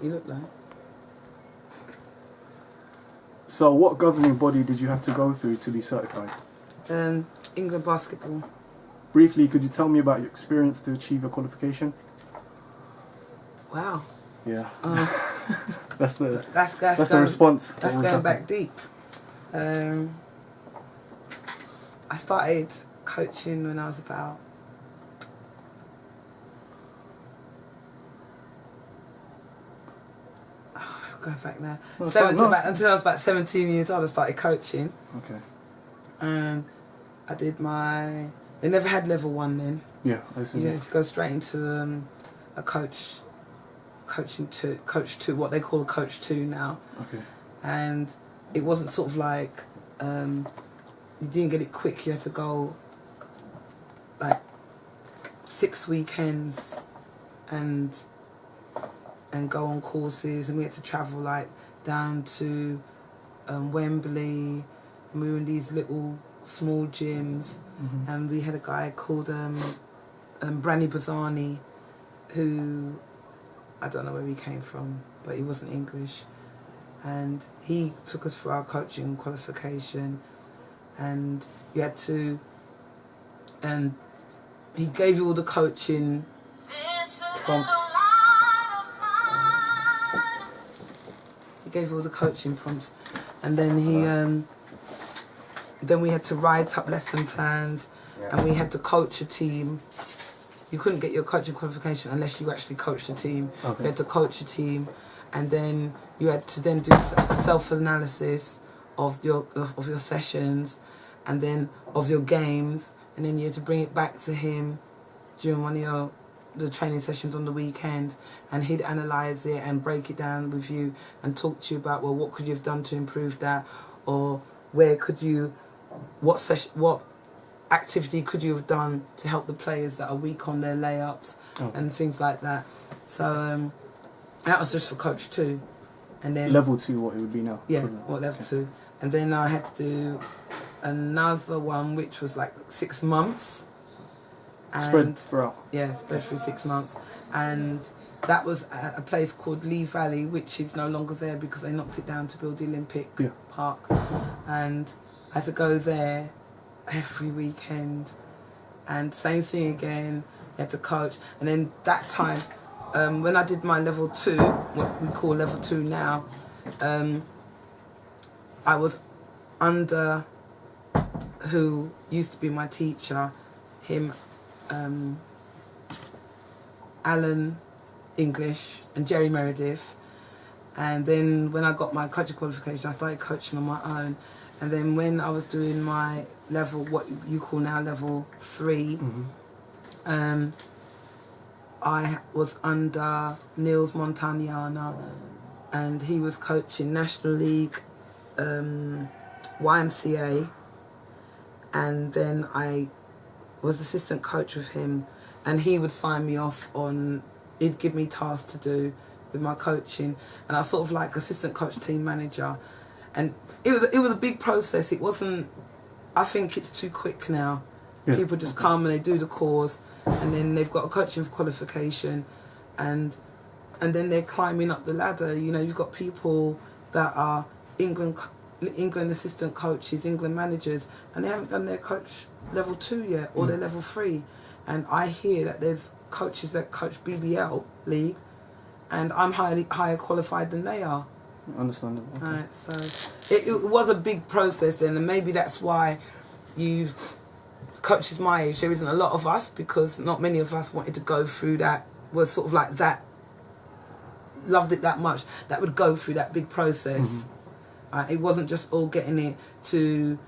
you look like. So what governing body did you have to go through to be certified? England basketball. Briefly, could you tell me about your experience to achieve your qualification? Wow. Yeah. That's the response. That's going back deep. I started coaching when I was about going back now. Until I was about 17 years old, I started coaching. Okay. And I did they never had level 1 then. Yeah, I see. You had to go straight into a coach 2, what they call a coach 2 now. Okay. And it wasn't sort of like, you didn't get it quick, you had to go like 6 weekends and go on courses, and we had to travel like down to Wembley, and we were in these little small gyms, and we had a guy called Branny Bazzani, who I don't know where he came from, but he wasn't English, and he took us through our coaching qualification, and you had to, and he gave you all the coaching prompts. He gave you all the coaching prompts, and then then we had to write up lesson plans, and we had to coach a team. You couldn't get your coaching qualification unless you actually coached a team. Okay. You had to coach a team, and then you had to then do a self-analysis of your sessions, and then of your games, and then you had to bring it back to him during one of the training sessions on the weekend, and he'd analyse it and break it down with you and talk to you about, well, what could you have done to improve that, or where could you, what activity could you have done to help the players that are weak on their layups, and things like that. So that was just for coach 2, and then level 2, what it would be now. Yeah, what level 2, and then I had to do another one which was like 6 months. And spread throughout. Yeah, spread through 6 months, and that was at a place called Lee Valley, which is no longer there because they knocked it down to build the Olympic Park, and I had to go there every weekend, and same thing again, you had to coach. And then that time, when I did my level 2, what we call level 2 now, I was under who used to be my teacher, him, Alan English and Jerry Meredith. And then when I got my coaching qualification, I started coaching on my own. And then when I was doing my level, what you call now level 3, I was under Niels Montagnana, and he was coaching National League, YMCA, and then I was assistant coach with him, and he would sign me off on, he'd give me tasks to do with my coaching, and I was sort of like assistant coach, team manager, and it was a big process. It wasn't, I think it's too quick now. Yeah. People just come and they do the course, and then they've got a coaching qualification, and then they're climbing up the ladder. You know, you've got people that are England assistant coaches, England managers, and they haven't done their coach level 2 yet, or their level 3. And I hear that there's coaches that coach BBL league, and I'm higher qualified than they are. Understandable. Okay. Right, so it was a big process then, and maybe that's why coaches my age, there isn't a lot of us, because not many of us wanted to go through that, was sort of like that, loved it that much, that would go through that big process. It wasn't just all getting it to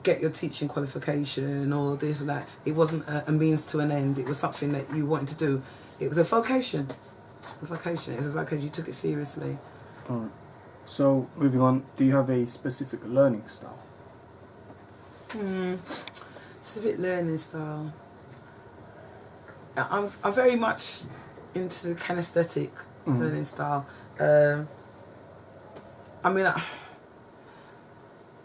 get your teaching qualification or this or that. It wasn't a means to an end. It was something that you wanted to do. It was a vocation. It was a vocation. You took it seriously. All right. So, moving on, do you have a specific learning style? Specific learning style. I'm very much into the kinesthetic learning style. I mean,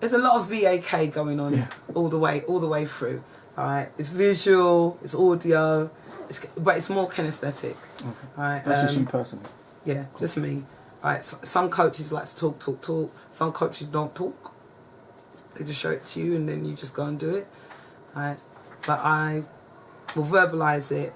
there's a lot of VAK going on all the way through. All right, it's visual, it's audio, but it's more kinesthetic. Okay. All right, that's just you personally. Yeah, just me. Right, some coaches like to talk. Some coaches don't talk. They just show it to you and then you just go and do it. Right, but I will verbalise it,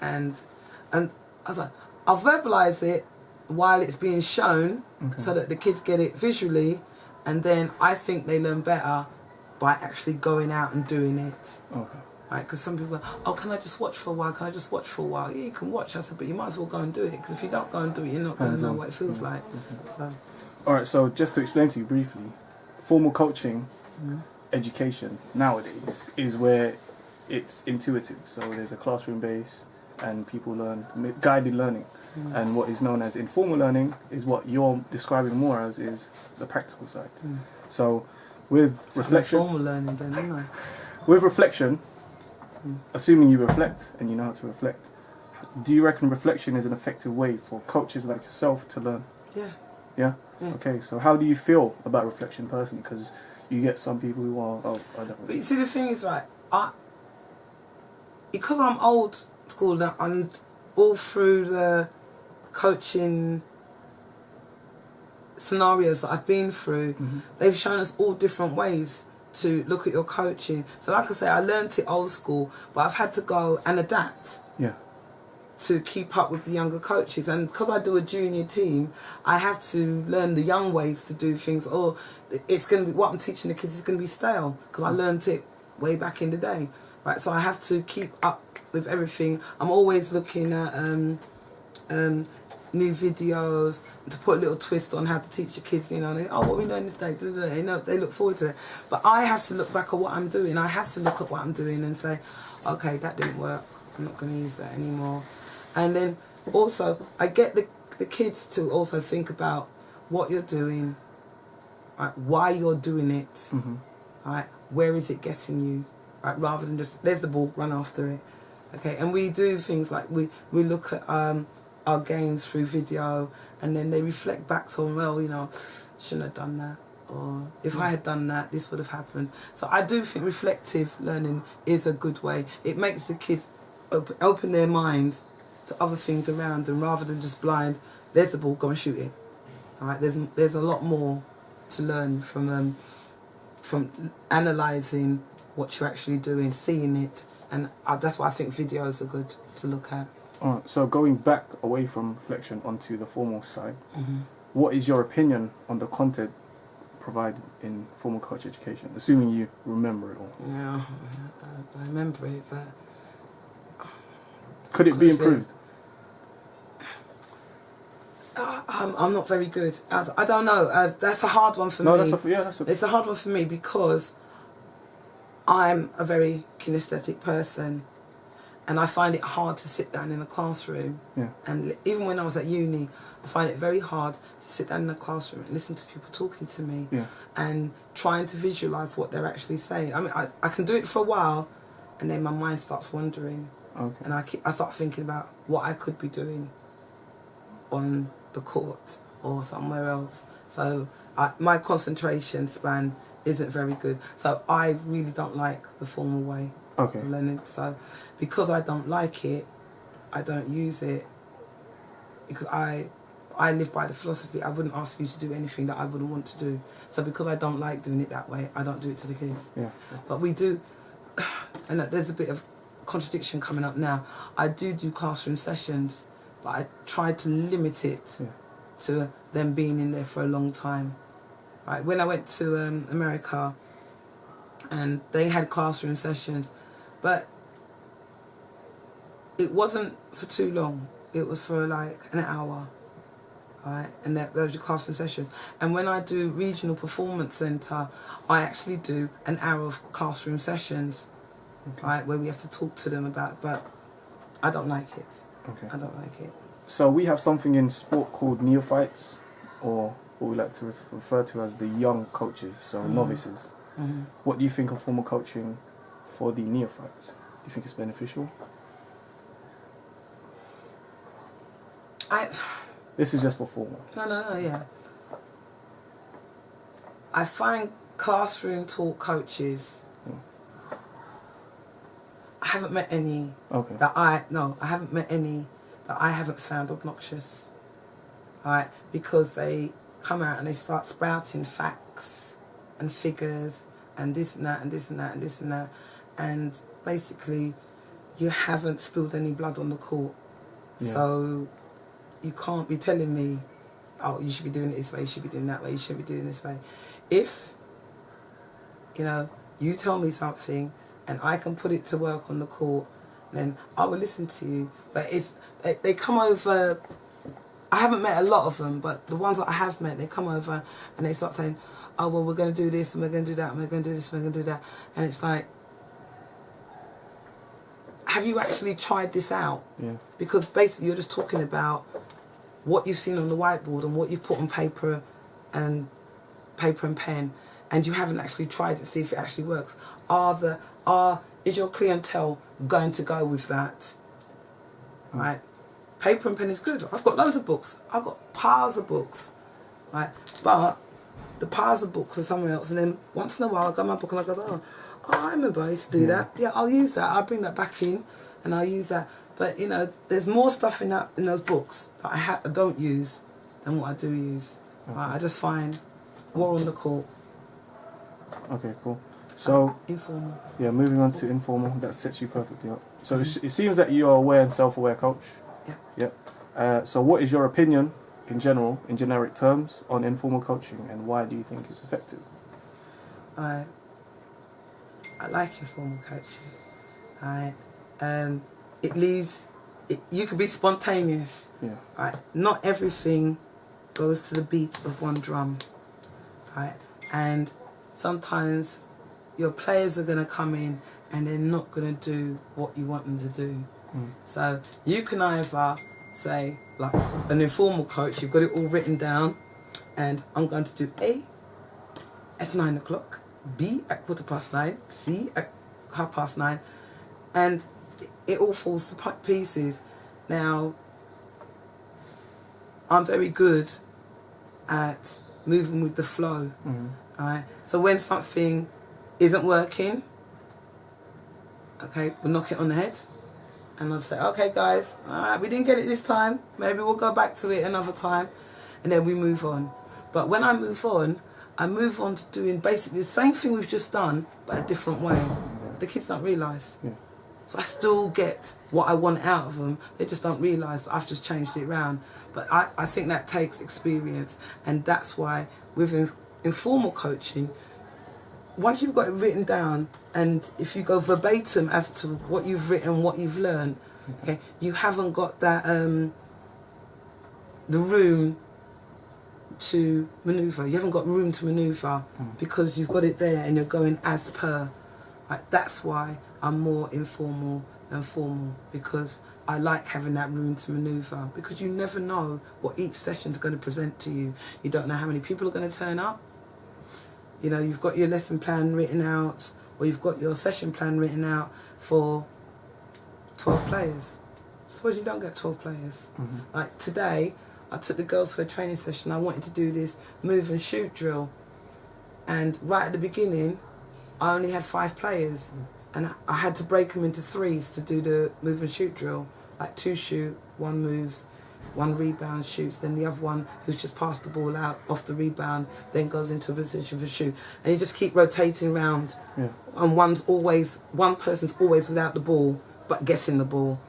and I was like, I'll verbalise it while it's being shown, so that the kids get it visually, and then I think they learn better by actually going out and doing it. Okay. Right, because some people go, oh, can I just watch for a while? Can I just watch for a while? Yeah, you can watch. I said, but you might as well go and do it, because if you don't go and do it, you're not going to know what it feels like. So. All right, so just to explain to you briefly, formal coaching education nowadays is where it's intuitive. So there's a classroom base and people learn guided learning. And what is known as informal learning is what you're describing more as is the practical side. So with reflection... Informal learning then, isn't it? With reflection, assuming you reflect and you know how to reflect, do you reckon reflection is an effective way for coaches like yourself to learn? Yeah. Yeah? Okay, so how do you feel about reflection personally? Because you get some people who are, I don't know. But you see, the thing is, right, because I'm old school now, and all through the coaching scenarios that I've been through, they've shown us all different ways to look at your coaching. So like I say, I learnt it old school, but I've had to go and adapt. Yeah. To keep up with the younger coaches, and because I do a junior team, I have to learn the young ways to do things, or it's going to be what I'm teaching the kids is going to be stale because I learnt it way back in the day, right? So I have to keep up with everything. I'm always looking at new videos to put a little twist on how to teach the kids. You know, what are we learning today? You know, they look forward to it, but I have to look back at what I'm doing. I have to look at what I'm doing and say, okay, that didn't work. I'm not going to use that anymore. And then also, I get the kids to also think about what you're doing, right, why you're doing it, right, where is it getting you, right, rather than just, there's the ball, run after it. Okay, and we do things like we look at our games through video, and then they reflect back to, well, you know, shouldn't have done that, or if I had done that, this would have happened. So I do think reflective learning is a good way. It makes the kids open their minds to other things around them, rather than just blind, there's the ball, go and shoot it. All right, there's a lot more to learn from analysing what you're actually doing, seeing it, and that's why I think videos are good to look at. All right, so going back away from reflection onto the formal side, what is your opinion on the content provided in formal coach education, assuming you remember it all? Yeah, I remember it, but... Could it be improved? I'm not very good. I don't know. That's a hard one for me. It's a hard one for me because I'm a very kinesthetic person, and I find it hard to sit down in a classroom. Yeah. And even when I was at uni, I find it very hard to sit down in a classroom and listen to people talking to me, and trying to visualise what they're actually saying. I mean, I can do it for a while, and then my mind starts wandering. Okay. And I start thinking about what I could be doing on the court or somewhere else. So my concentration span isn't very good. So I really don't like the formal way of learning. So because I don't like it, I don't use it, because I live by the philosophy, I wouldn't ask you to do anything that I wouldn't want to do. So because I don't like doing it that way, I don't do it to the kids. Yeah. But we do, and there's a bit of contradiction coming up now. I do classroom sessions, but I try to limit it to them being in there for a long time. Right? When I went to America, and they had classroom sessions, but it wasn't for too long. It was for like an hour, right? And those are classroom sessions. And when I do regional performance centre, I actually do an hour of classroom sessions, right, where we have to talk to them about. But I don't like it. I don't like it. So we have something in sport called neophytes, or what we like to refer to as the young coaches, so novices. What do you think of formal coaching for the neophytes? Do you think it's beneficial? This is just for formal. No, yeah. I find classroom taught coaches, I haven't met any I haven't met any that I haven't found obnoxious, right? Because they come out and they start sprouting facts and figures and this and that and this and that and this and that, and basically you haven't spilled any blood on the court. Yeah. So you can't be telling me, oh, you should be doing it this way, you should be doing that way, you shouldn't be doing this way. If, you know, you tell me something and I can put it to work on the court, then I will listen to you. But it's they come over. I haven't met a lot of them, but the ones that I have met, they come over and they start saying, oh, well, we're going to do this and we're going to do that and we're going to do this and we're going to do that. And it's like, have you actually tried this out? Yeah. Because basically you're just talking about what you've seen on the whiteboard and what you've put on paper and pen, and you haven't actually tried it to see if it actually works. Is your clientele going to go with that? Right? Paper and pen is good. I've got loads of books. I've got piles of books. Right? But the piles of books are somewhere else, and then once in a while I go my book and I go, oh, I remember I used to do that. Yeah, I'll use that. I'll bring that back in and I'll use that. But you know, there's more stuff in those books that I don't use than what I do use. Okay. Right? I just find war on the court. Okay, cool. So informal. Yeah, moving on to informal. That sets you perfectly up. So it seems that you are aware and self-aware coach. Yeah. Yeah. So what is your opinion in general, in generic terms, on informal coaching, and why do you think it's effective? I like informal coaching. It leaves. You can be spontaneous. Yeah. Right. Not everything goes to the beat of one drum. Right. And sometimes your players are going to come in and they're not going to do what you want them to do. So you can either say, like an informal coach, you've got it all written down, and I'm going to do A at 9 o'clock, B at 9:15, C at 9:30, and it all falls to pieces. Now, I'm very good at moving with the flow. Right? So when something isn't working, okay, we'll knock it on the head. And I'll say, okay guys, alright, we didn't get it this time, maybe we'll go back to it another time, and then we move on. But when I move on to doing basically the same thing we've just done, but a different way. The kids don't realise. Yeah. So I still get what I want out of them, they just don't realise I've just changed it around. But I think that takes experience, and that's why with informal coaching, once you've got it written down, and if you go verbatim as to what you've written, what you've learned, okay, you haven't got that the room to manoeuvre. You haven't got room to manoeuvre because you've got it there and you're going as per. Right? That's why I'm more informal than formal, because I like having that room to manoeuvre, because you never know what each session's going to present to you. You don't know how many people are going to turn up. You know, you've got your lesson plan written out, or you've got your session plan written out for 12 players. Suppose you don't get 12 players. Like today, I took the girls for a training session. I wanted to do this move and shoot drill. And right at the beginning, I only had 5 players. And I had to break them into 3s to do the move and shoot drill. Like 2 shoot, 1 moves, 1 rebound, shoots, then the other one who's just passed the ball out off the rebound, then goes into a position for shoot. And you just keep rotating around. Yeah. And one person's always without the ball, but getting the ball.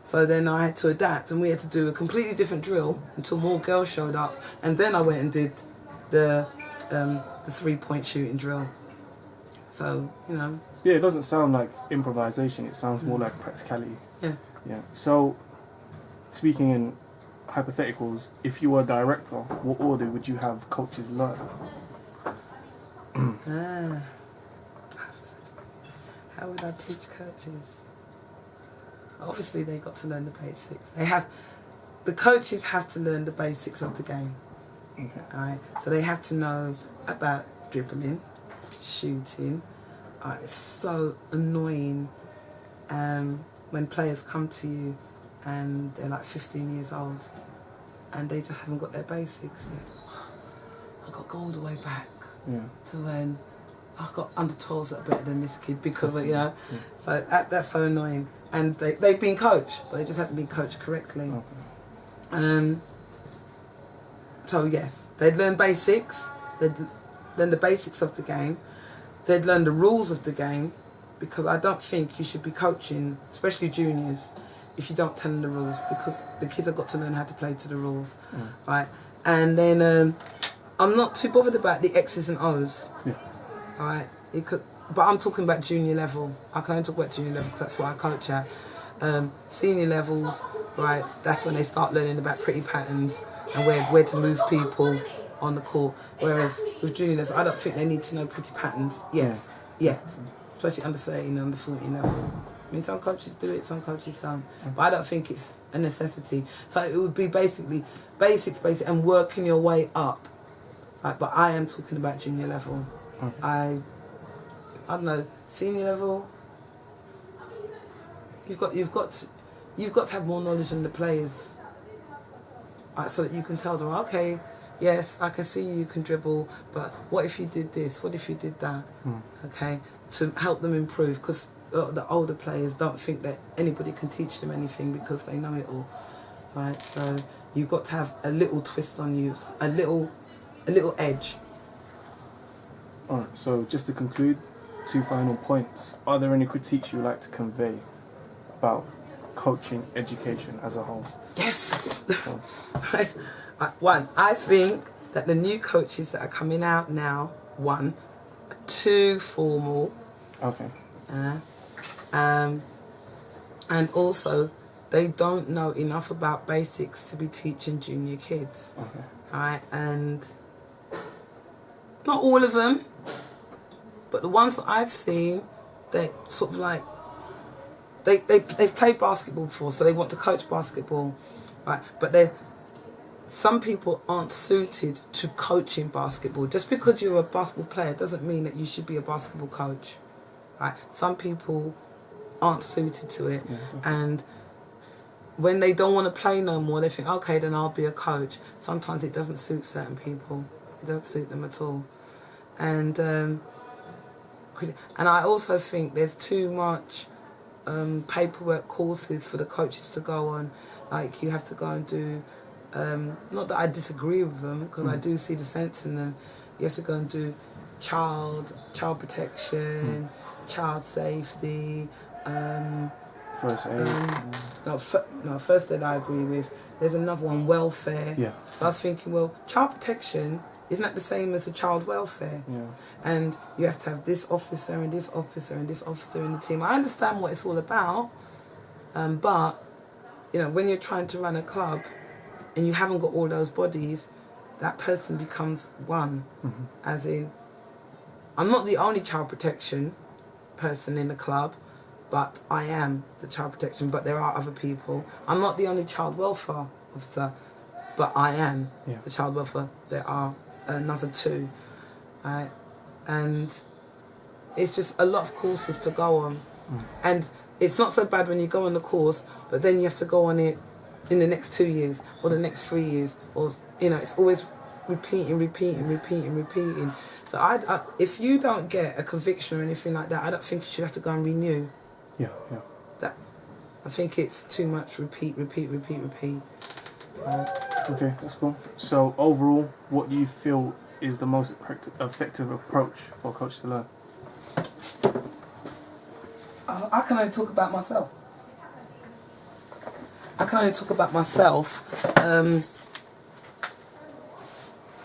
So then I had to adapt, and we had to do a completely different drill until more girls showed up. And then I went and did the 3-point shooting drill. So, you know. Yeah, it doesn't sound like improvisation, it sounds more like practicality. Yeah. Yeah. So, speaking in hypotheticals, if you were a director, what order would you have coaches learn? How would I teach coaches? Obviously, they got to learn the basics. The coaches have to learn the basics of the game. Okay. Right? So they have to know about dribbling, shooting. It's so annoying when players come to you and they're like 15 years old and they just haven't got their basics yet. I've got to go all the way back to when I've got under 12s that are better than this kid because, you know, so that's so annoying. And they've been coached, but they just haven't been coached correctly. So yes, they'd learn basics, they'd learn the basics of the game, they'd learn the rules of the game, because I don't think you should be coaching, especially juniors, if you don't tell them the rules, because the kids have got to learn how to play to the rules, right? And then I'm not too bothered about the X's and O's, right? But I'm talking about junior level. I can only talk about junior level because that's what I coach at. Senior levels, right? That's when they start learning about pretty patterns and where to move people on the court. Whereas with junior levels, I don't think they need to know pretty patterns. Yes, especially under 13 and under 14 level. I mean, some coaches do it, some coaches don't. But I don't think it's a necessity. So it would be basically basics, and working your way up. Right? But I am talking about junior level. I don't know, senior level. You've got to have more knowledge than the players, right, so that you can tell them, okay, yes, I can see you can dribble, but what if you did this? What if you did that? Okay, to help them improve, because the older players don't think that anybody can teach them anything because they know it all, right? So you've got to have a little twist on you, a little edge. All right. So just to conclude, 2 final points. Are there any critiques you would like to convey about coaching education as a whole? Yes. One, I think that the new coaches that are coming out now, are too formal. Okay. And also, they don't know enough about basics to be teaching junior kids. Okay. Right, and not all of them, but the ones that I've seen, they sort of like, they've played basketball before, so they want to coach basketball, right? But some people aren't suited to coaching basketball. Just because you're a basketball player doesn't mean that you should be a basketball coach, right? Some people aren't suited to it, and when they don't want to play no more, they think, okay, then I'll be a coach. Sometimes it doesn't suit certain people. It doesn't suit them at all. And I also think there's too much paperwork courses for the coaches to go on. Like, you have to go and do, not that I disagree with them, because I do see the sense in them. You have to go and do child protection, child safety, first aid. First aid I agree with. There's another one, welfare. Yeah. So I was thinking, well, child protection isn't that the same as the child welfare? Yeah. And you have to have this officer and this officer and this officer in the team. I understand what it's all about, but you know, when you're trying to run a club and you haven't got all those bodies, that person becomes one. As in, I'm not the only child protection person in the club, but I am the child protection, but there are other people. I'm not the only child welfare officer, but I am the child welfare. There are another 2, right? And it's just a lot of courses to go on. And it's not so bad when you go on the course, but then you have to go on it in the next 2 years or the next 3 years, or, you know, it's always repeating. So I if you don't get a conviction or anything like that, I don't think you should have to go and renew. Yeah. That, I think it's too much repeat. Okay, that's cool. So overall, what do you feel is the most effective approach for a coach to learn? I can only talk about myself.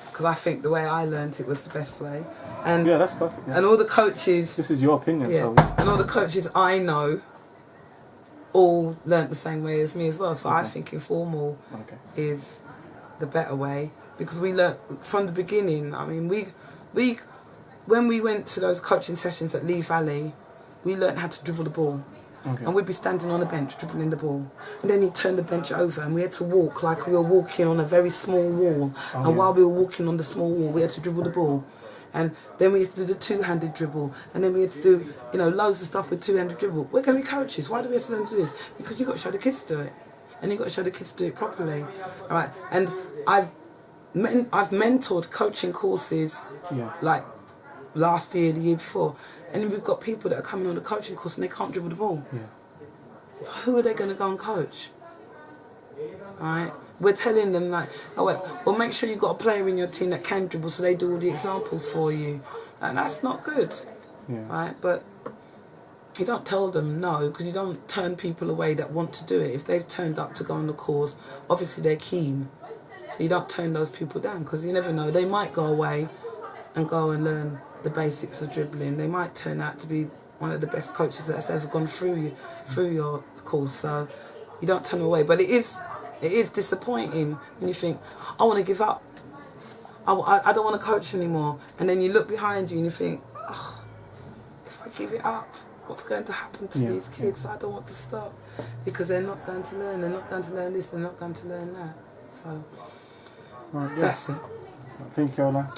Because I think the way I learned it was the best way. And yeah, that's perfect. Yeah. And all the coaches... This is your opinion, so... And all the coaches I know all learnt the same way as me as well. So I think informal is the better way. Because we learnt from the beginning. I mean, we when we went to those coaching sessions at Lee Valley, we learnt how to dribble the ball. And we'd be standing on a bench dribbling the ball. And then he'd turn the bench over and we had to walk like we were walking on a very small wall. While we were walking on the small wall, we had to dribble the ball. And then we had to do the two-handed dribble. And then we had to do, you know, loads of stuff with two-handed dribble. We're going to be coaches. Why do we have to learn to do this? Because you've got to show the kids to do it. And you've got to show the kids to do it properly. All right. And I've mentored coaching courses like last year, the year before. And then we've got people that are coming on the coaching course and they can't dribble the ball. Yeah. So who are they going to go and coach? Right? We're telling them like, oh well, make sure you've got a player in your team that can dribble, so they do all the examples for you. And that's not good. Yeah. Right? But you don't tell them no, because you don't turn people away that want to do it. If they've turned up to go on the course, obviously they're keen. So you don't turn those people down, because you never know. They might go away and go and learn the basics of dribbling. They might turn out to be one of the best coaches that's ever gone through your course. So you don't turn them away. But it is disappointing when you think, I want to give up. I don't want to coach anymore. And then you look behind you and you think, oh, if I give it up, what's going to happen to these kids? I don't want to stop, because they're not going to learn. They're not going to learn this. They're not going to learn that. So that's it. Thank you, Caroline.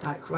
Like right.